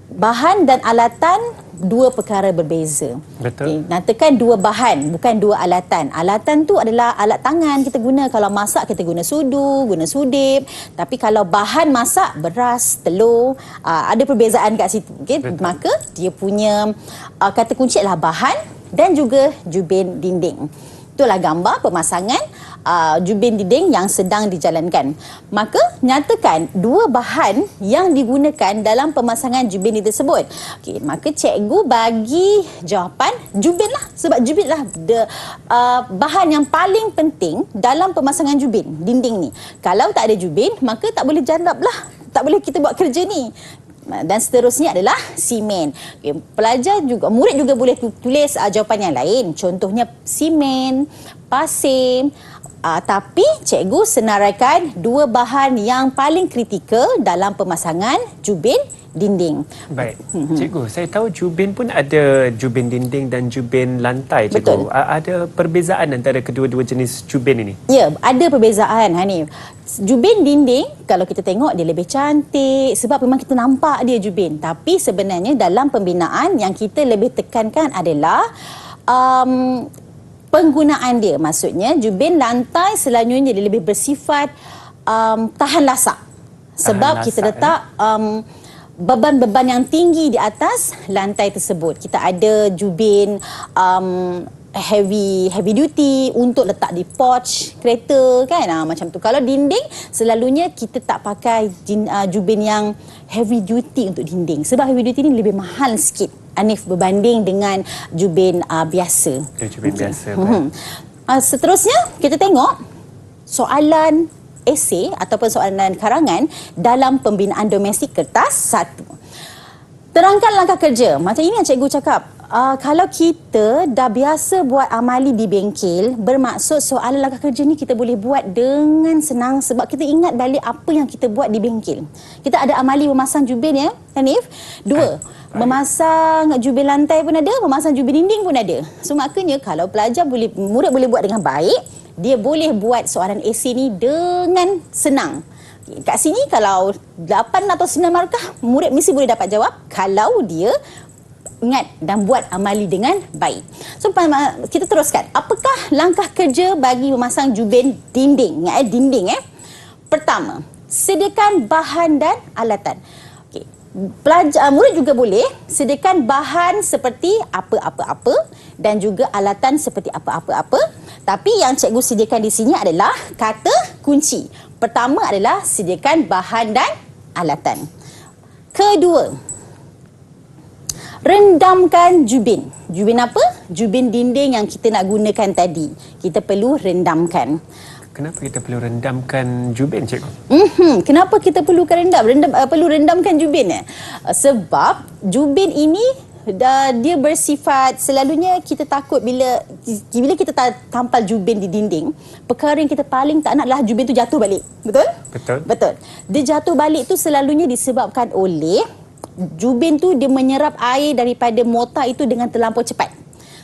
[SPEAKER 3] bahan dan alatan 2 perkara berbeza.
[SPEAKER 2] Betul.
[SPEAKER 3] Nyatakan 2 bahan, bukan 2 alatan. Alatan tu adalah alat tangan kita guna. Kalau masak kita guna sudu, guna sudip. Tapi kalau bahan masak, beras, telur, ada perbezaan kat situ. Okay? Maka dia punya kata kunci adalah bahan dan juga jubin dinding. Itulah gambar pemasangan jubin dinding yang sedang dijalankan. Maka nyatakan 2 bahan yang digunakan dalam pemasangan jubin dinding tersebut. Okey, maka cikgu bagi jawapan jubin lah. Sebab jubin lah bahan yang paling penting dalam pemasangan jubin dinding ni. Kalau tak ada jubin, maka tak boleh jawab lah. Tak boleh kita buat kerja ni. Dan seterusnya adalah simen. Okay, pelajar juga, murid juga boleh tulis jawapan yang lain. Contohnya simen, pasir. Tapi cikgu senaraikan 2 bahan yang paling kritikal dalam pemasangan jubin dinding.
[SPEAKER 2] Baik. Cikgu, saya tahu jubin pun ada jubin dinding dan jubin lantai, cikgu.
[SPEAKER 3] Betul.
[SPEAKER 2] Ada perbezaan antara kedua-dua jenis jubin ini?
[SPEAKER 3] Ya, ada perbezaan, Hanif. Jubin dinding, kalau kita tengok dia lebih cantik sebab memang kita nampak dia jubin. Tapi sebenarnya dalam pembinaan yang kita lebih tekankan adalah penggunaan dia. Maksudnya jubin lantai selalunya dia lebih bersifat tahan lasak. Sebab kita letak beban-beban yang tinggi di atas lantai tersebut. Kita ada jubin heavy duty untuk letak di porch kereta kan, macam tu. Kalau dinding selalunya kita tak pakai jubin yang heavy duty untuk dinding sebab heavy duty ni lebih mahal sikit, Hanif, berbanding dengan jubin biasa.
[SPEAKER 2] Jubin biasa.
[SPEAKER 3] Seterusnya kita tengok soalan esei ataupun soalan karangan dalam pembinaan domestik kertas 1. Terangkan langkah kerja. Macam ini yang cikgu cakap. Kalau kita dah biasa buat amali di bengkel, bermaksud soalan langkah kerja ni kita boleh buat dengan senang sebab kita ingat balik apa yang kita buat di bengkel. Kita ada amali memasang jubin ya, Hanif. 2, memasang jubin lantai pun ada, memasang jubin dinding pun ada. So maknanya kalau murid boleh buat dengan baik, dia boleh buat soalan esei ni dengan senang. Kat sini kalau 8 atau 9 markah, murid mesti boleh dapat jawab kalau dia ingat dan buat amali dengan baik. So kita teruskan. Apakah langkah kerja bagi memasang jubin dinding? Ingat dinding Pertama, sediakan bahan dan alatan. Okey. Murid juga boleh sediakan bahan seperti apa-apa-apa dan juga alatan seperti apa-apa-apa. Tapi yang cikgu sediakan di sini adalah kata kunci. Pertama adalah sediakan bahan dan alatan. Kedua, rendamkan jubin. Jubin apa? Jubin dinding yang kita nak gunakan tadi. Kita perlu rendamkan.
[SPEAKER 2] Kenapa kita perlu rendamkan jubin, cikgu?
[SPEAKER 3] Kenapa kita perlukan perlu rendamkan jubin? Sebab jubin ini dia bersifat, selalunya kita takut bila kita tampal jubin di dinding, perkara yang kita paling tak nak adalah jubin tu jatuh balik. Betul? Betul. Dia jatuh balik tu selalunya disebabkan oleh jubin tu dia menyerap air daripada mortar itu dengan terlampau cepat.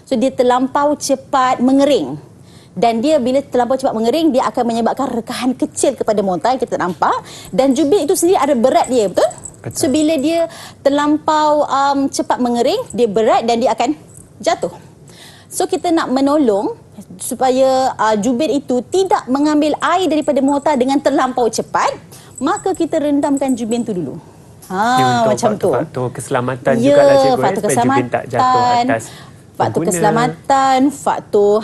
[SPEAKER 3] So dia terlampau cepat mengering. Dan dia bila terlampau cepat mengering, dia akan menyebabkan rekahan kecil kepada mortar yang kita nampak. Dan jubin itu sendiri ada berat dia, betul? So bila dia terlampau cepat mengering, dia berat dan dia akan jatuh. So kita nak menolong supaya jubin itu tidak mengambil air daripada mortar dengan terlampau cepat, maka kita rendamkan jubin tu dulu. Macam tu.
[SPEAKER 2] Faktor keselamatan jugalah, cikgu.
[SPEAKER 3] Faktor
[SPEAKER 2] supaya jubin tak jatuh atas
[SPEAKER 3] faktor keselamatan, faktor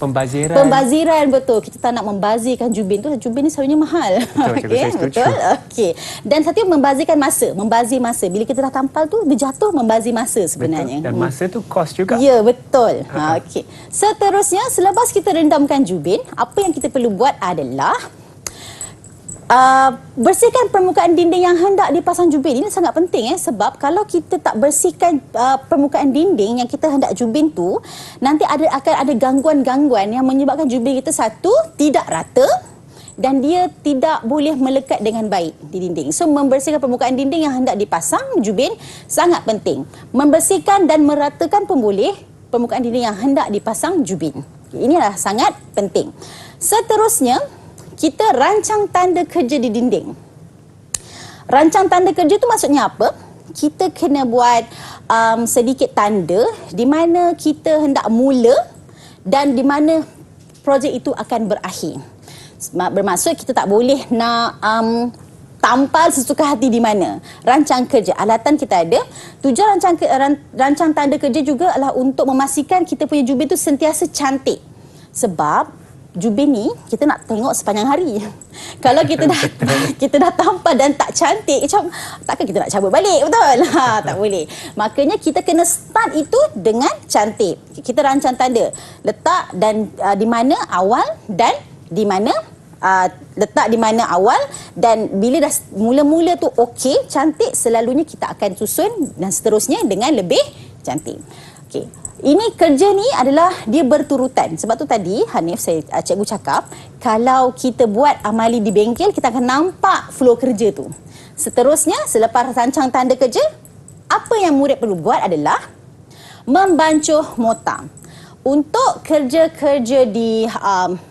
[SPEAKER 3] pembaziran, betul. Kita tak nak membazirkan jubin tu. Jubin ni selalunya mahal. Betul. Okey. Dan satu membazirkan masa, membazir masa. Bila kita dah tampal tu, dia jatuh membazir masa sebenarnya.
[SPEAKER 2] Betul. Dan masa tu kos juga.
[SPEAKER 3] Ya, betul. Okey. Seterusnya, selepas kita rendamkan jubin, apa yang kita perlu buat adalah bersihkan permukaan dinding yang hendak dipasang jubin. Ini sangat penting sebab kalau kita tak bersihkan permukaan dinding yang kita hendak jubin tu, nanti akan ada gangguan-gangguan yang menyebabkan jubin kita satu, tidak rata dan dia tidak boleh melekat dengan baik di dinding. So membersihkan permukaan dinding yang hendak dipasang jubin sangat penting. Membersihkan dan meratakan pun boleh permukaan dinding yang hendak dipasang jubin. Ini adalah sangat penting. Seterusnya, kita rancang tanda kerja di dinding. Rancang tanda kerja tu maksudnya apa? Kita kena buat sedikit tanda di mana kita hendak mula dan di mana projek itu akan berakhir. Bermaksud kita tak boleh nak tampal sesuka hati di mana. Rancang kerja, alatan kita ada. Tujuan rancang tanda kerja juga adalah untuk memastikan kita punya jubin tu sentiasa cantik. Sebab jubin ni kita nak tengok sepanjang hari. Kalau kita dah tampal dan tak cantik, macam takkan kita nak cabut balik, betul? Tak boleh. Makanya kita kena start itu dengan cantik. Kita rancang tanda, letak dan di mana awal dan di mana letak di mana awal, dan bila dah mula-mula tu okey, cantik, selalunya kita akan susun dan seterusnya dengan lebih cantik. Okey. Ini kerja ni adalah dia berturutan. Sebab tu tadi Hanif, cikgu cakap, kalau kita buat amali di bengkel, kita akan nampak flow kerja tu. Seterusnya, selepas rancang tanda kerja, apa yang murid perlu buat adalah membancuh mortar. Untuk kerja-kerja di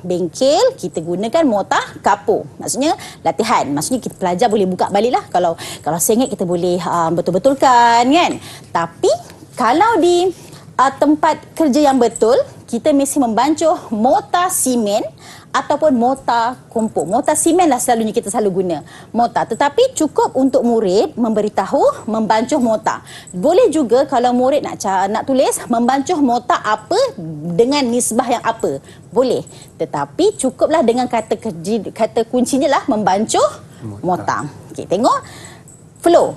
[SPEAKER 3] bengkel, kita gunakan mortar kapur. Maksudnya latihan. Maksudnya kita pelajar boleh buka balik lah. Kalau sengit kita boleh betul-betulkan kan. Tapi kalau di tempat kerja yang betul, kita mesti membancuh mortar simen ataupun mortar kompor. Mortar simen lah selalunya kita selalu guna mortar. Tetapi cukup untuk murid memberitahu membancuh mortar. Boleh juga kalau murid nak tulis membancuh mortar apa dengan nisbah yang apa. Boleh. Tetapi cukuplah dengan kata kuncinya lah membancuh mortar. Okey, tengok. Flow.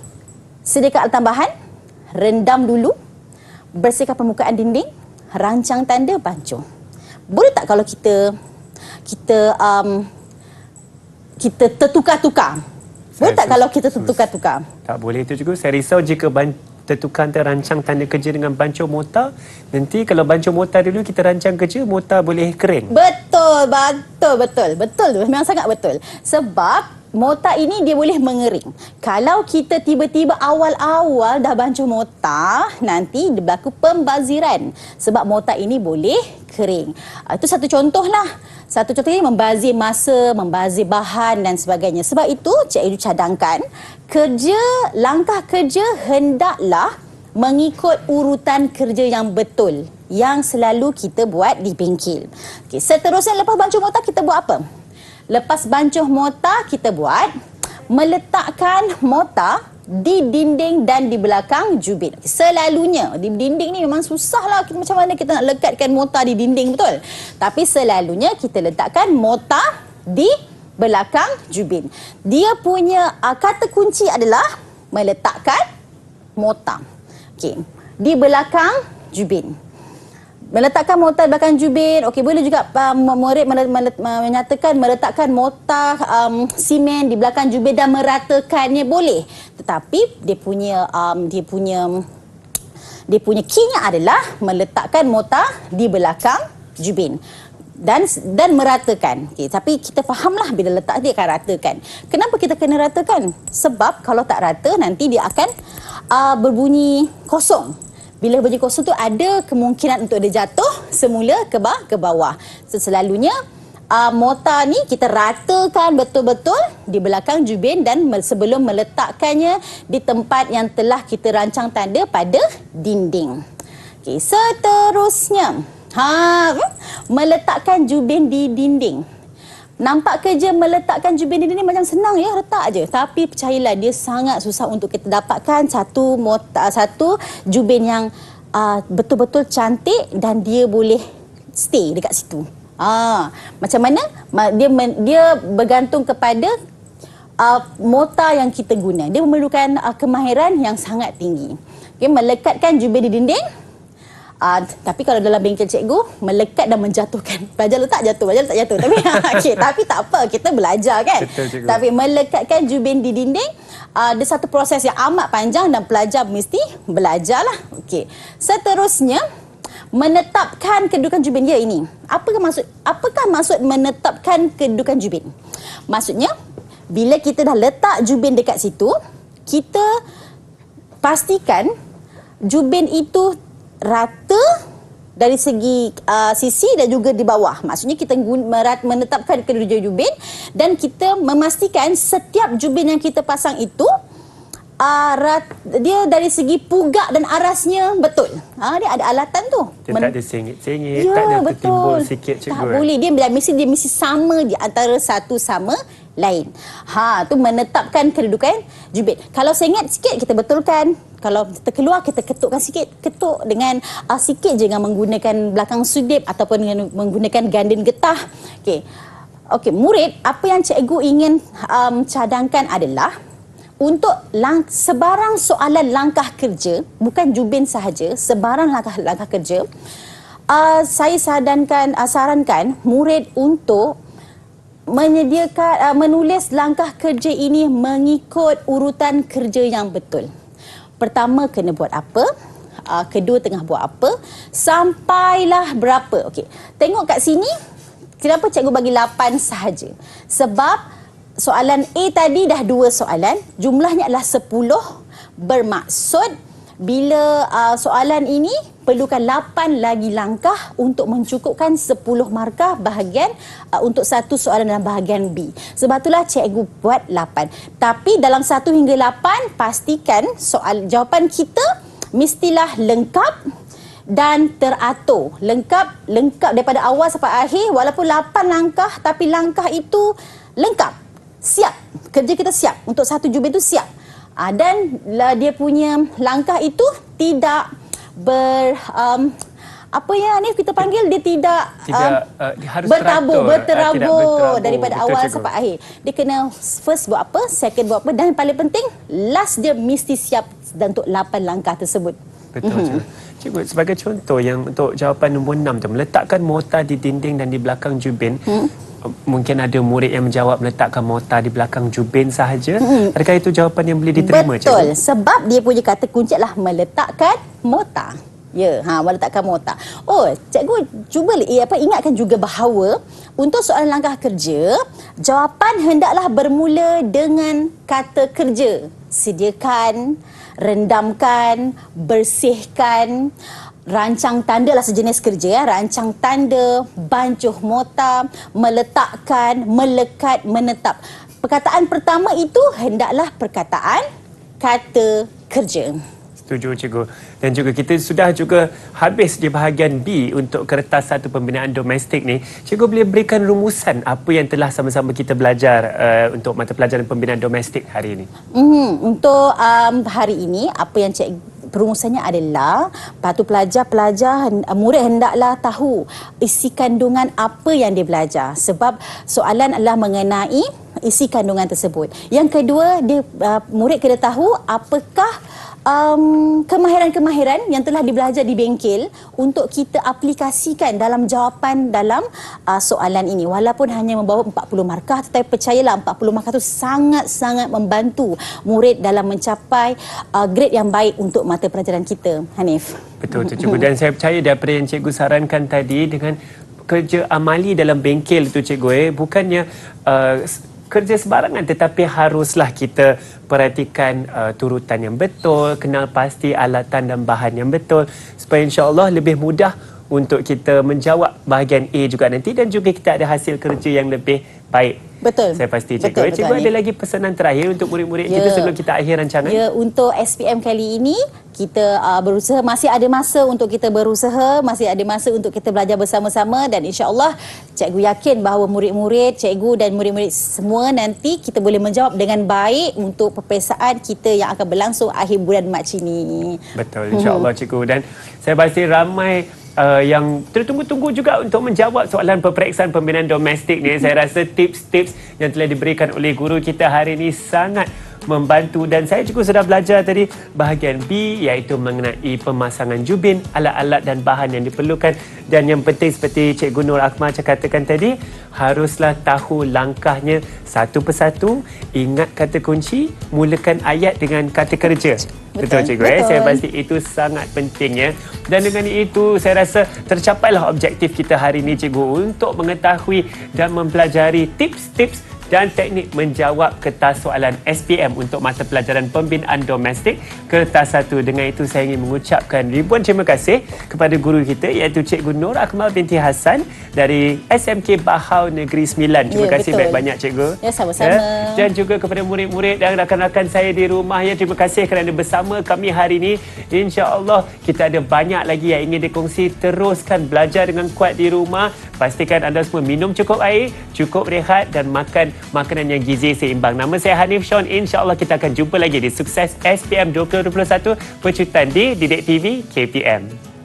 [SPEAKER 3] Sediakan alat tambahan. Rendam dulu. Bersihkan permukaan dinding, rancang tanda, bancuh. Boleh tak kalau kita tertukar-tukar? Boleh tak kalau kita tertukar-tukar?
[SPEAKER 2] Tak boleh itu juga. Saya risau jika tertukar antara rancang tanda kerja dengan bancuh mortar. Nanti kalau bancuh mortar dulu kita rancang kerja, mortar boleh kering.
[SPEAKER 3] Betul tu. Memang sangat betul. Sebab mortar ini dia boleh mengering. Kalau kita tiba-tiba awal-awal dah bancuh mortar, nanti berlaku pembaziran. Sebab mortar ini boleh kering. Itu satu contohlah. Satu contohnya membazir masa, membazir bahan dan sebagainya. Sebab itu, Cik Edu cadangkan, langkah kerja hendaklah mengikut urutan kerja yang betul yang selalu kita buat di bengkel. Okey, seterusnya lepas bancuh mortar kita buat apa? Lepas bancuh mortar kita buat meletakkan mortar di dinding dan di belakang jubin. Selalunya di dinding ni memang susahlah macam mana kita nak lekatkan mortar di dinding, betul? Tapi selalunya kita letakkan mortar di belakang jubin. Dia punya kata kunci adalah meletakkan mortar. Okey, di belakang jubin. Meletakkan mortar di belakang jubin. Okey, boleh juga murid menyatakan meletakkan mortar simen di belakang jubin dan meratakannya, boleh. Tetapi dia punya key-nya adalah meletakkan mortar di belakang jubin dan meratakan. Okey, tapi kita fahamlah bila letak dia akan ratakan. Kenapa kita kena ratakan? Sebab kalau tak rata nanti dia akan berbunyi kosong. Bila bunyi kosong tu ada kemungkinan untuk dia jatuh semula ke bawah. Selalunya mortar ni kita ratakan betul-betul di belakang jubin dan sebelum meletakkannya di tempat yang telah kita rancang tanda pada dinding. Okey, seterusnya meletakkan jubin di dinding. Nampak kerja meletakkan jubin di dinding macam senang ya, letak aje. Tapi percayalah dia sangat susah untuk kita dapatkan satu jubin yang betul-betul cantik dan dia boleh stay dekat situ. Macam mana? Dia bergantung kepada mortar yang kita guna. Dia memerlukan kemahiran yang sangat tinggi. Okay, melekatkan jubin di dinding. Tapi kalau dalam bengkel cikgu, melekat dan menjatuhkan. Pelajar letak jatuh, pelajar letak jatuh. Tapi tapi tak apa, kita belajar kan.
[SPEAKER 2] Betul,
[SPEAKER 3] tapi melekatkan jubin di dinding, ada satu proses yang amat panjang dan pelajar mesti belajarlah. Okey. Seterusnya, menetapkan kedudukan jubin dia ini. Apakah maksud menetapkan kedudukan jubin? Maksudnya, bila kita dah letak jubin dekat situ, kita pastikan jubin itu rata dari segi sisi dan juga di bawah. Maksudnya kita menetapkan kedudukan jubin dan kita memastikan setiap jubin yang kita pasang itu dia dari segi pugak dan arasnya betul. Dia ada alatan tu.
[SPEAKER 2] Dia tak ada sengit-sengit,
[SPEAKER 3] ya,
[SPEAKER 2] tak ada
[SPEAKER 3] betul.
[SPEAKER 2] tertimbul sikit cikgu.
[SPEAKER 3] Tak boleh. Dia mesti sama di antara satu sama lain. Tu menetapkan kedudukan jubin. Kalau sengit sikit kita betulkan. Kalau terkeluar kita ketukkan sikit. Ketuk dengan sikit je dengan menggunakan belakang sudip ataupun dengan menggunakan gandin getah. Okey, murid, apa yang cikgu ingin cadangkan adalah untuk sebarang soalan langkah kerja, bukan jubin sahaja, sebarang langkah kerja, saya sarankan murid untuk menulis langkah kerja ini mengikut urutan kerja yang betul. Pertama kena buat apa, kedua tengah buat apa, sampailah berapa. Okey, tengok kat sini, kenapa cikgu bagi 8 sahaja? Sebab soalan A tadi dah 2 soalan, jumlahnya adalah 10, bermaksud bila soalan ini perlukan 8 lagi langkah untuk mencukupkan 10 markah bahagian untuk satu soalan dalam bahagian B. Sebab itulah cikgu buat 8. Tapi dalam 1 hingga 8, pastikan jawapan kita mestilah lengkap dan teratur. Lengkap daripada awal sampai akhir, walaupun 8 langkah, tapi langkah itu lengkap. Siap. Kerja kita siap. Untuk satu jubin itu siap. Dan dia punya langkah itu tidak apa yang Hanif kita panggil, dia tidak
[SPEAKER 2] harus
[SPEAKER 3] bertabur daripada
[SPEAKER 2] betul,
[SPEAKER 3] awal
[SPEAKER 2] cikgu.
[SPEAKER 3] sampai akhir. Dia kena first buat apa, second buat apa, dan paling penting last dia mesti siap dan untuk 8 langkah tersebut.
[SPEAKER 2] Betul, cikgu. Cikgu, sebagai contoh yang untuk jawapan nombor 6 tu, meletakkan mortar di dinding dan di belakang jubin, Mungkin ada murid yang menjawab meletakkan mortar di belakang jubin sahaja. Adakah itu jawapan yang boleh diterima,
[SPEAKER 3] Betul.
[SPEAKER 2] cikgu?
[SPEAKER 3] Sebab dia punya kata kunci adalah meletakkan mortar. Ya, meletakkan mortar. Oh, cikgu cuba ingatkan juga bahawa untuk soalan langkah kerja, jawapan hendaklah bermula dengan kata kerja. Sediakan, rendamkan, bersihkan, rancang tanda lah sejenis kerja rancang tanda, bancuh mortar, meletakkan, melekat, menetap. Perkataan pertama itu hendaklah perkataan kata kerja.
[SPEAKER 2] Setuju, cikgu. Dan juga kita sudah juga habis di bahagian B untuk kertas satu pembinaan domestik ni. Cikgu boleh berikan rumusan apa yang telah sama-sama kita belajar untuk mata pelajaran pembinaan domestik hari ini?
[SPEAKER 3] Untuk hari ini, apa yang perumusannya adalah pelajar murid hendaklah tahu isi kandungan apa yang dia belajar, sebab soalan adalah mengenai isi kandungan tersebut. Yang kedua, murid kena tahu apakah kemahiran-kemahiran yang telah dibelajar di bengkel untuk kita aplikasikan dalam jawapan dalam soalan ini. Walaupun hanya membawa 40 markah, tetapi percayalah 40 markah itu sangat-sangat membantu murid dalam mencapai grade yang baik untuk mata pelajaran kita. Hanif.
[SPEAKER 2] Betul, cikgu. Dan saya percaya daripada yang cikgu sarankan tadi dengan kerja amali dalam bengkel itu, cikgu, bukannya kerja sebarangan, tetapi haruslah kita perhatikan turutan yang betul, kenal pasti alatan dan bahan yang betul, supaya insya-Allah lebih mudah untuk kita menjawab bahagian A juga nanti, dan juga kita ada hasil kerja yang lebih baik.
[SPEAKER 3] Betul.
[SPEAKER 2] Saya pasti, cikgu. Cikgu, ada lagi pesanan terakhir untuk murid-murid kita sebelum kita akhir rancangan?
[SPEAKER 3] Ya, untuk SPM kali ini kita berusaha, masih ada masa untuk kita berusaha, masih ada masa untuk kita belajar bersama-sama, dan insya-Allah cikgu yakin bahawa murid-murid, cikgu dan murid-murid semua nanti kita boleh menjawab dengan baik untuk peperiksaan kita yang akan berlangsung akhir bulan Mac ini.
[SPEAKER 2] Betul, insya-Allah, cikgu. Dan saya pasti ramai yang tertunggu-tunggu juga untuk menjawab soalan peperiksaan pembinaan domestik ni. Saya rasa tips-tips yang telah diberikan oleh guru kita hari ini sangat membantu, dan saya juga sudah belajar tadi bahagian B, iaitu mengenai pemasangan jubin, alat-alat dan bahan yang diperlukan, dan yang penting seperti Cikgu Nur Akmal katakan tadi, haruslah tahu langkahnya satu persatu, ingat kata kunci, mulakan ayat dengan kata kerja. Betul, cikgu.
[SPEAKER 3] Betul.
[SPEAKER 2] Saya pasti itu sangat penting, ya. Dan dengan itu saya rasa tercapailah objektif kita hari ini, cikgu, untuk mengetahui dan mempelajari tips-tips dan teknik menjawab kertas soalan SPM untuk mata pelajaran pembinaan domestik kertas 1. Dengan itu saya ingin mengucapkan ribuan terima kasih kepada guru kita, iaitu Cikgu Nur Akmal binti Hassan dari SMK Bahau Negeri Sembilan. Terima kasih banyak-banyak, cikgu.
[SPEAKER 3] Ya, sama-sama.
[SPEAKER 2] Dan juga kepada murid-murid dan rakan-rakan saya di rumah, ya, terima kasih kerana bersama kami hari ini. InsyaAllah kita ada banyak lagi yang ingin dikongsi. Teruskan belajar dengan kuat di rumah. Pastikan anda semua minum cukup air, cukup rehat dan makan makanan yang gizi seimbang. Nama saya Hanif Shaun. InsyaAllah kita akan jumpa lagi di Sukses SPM 2021 pecutan di Didik TV KPM.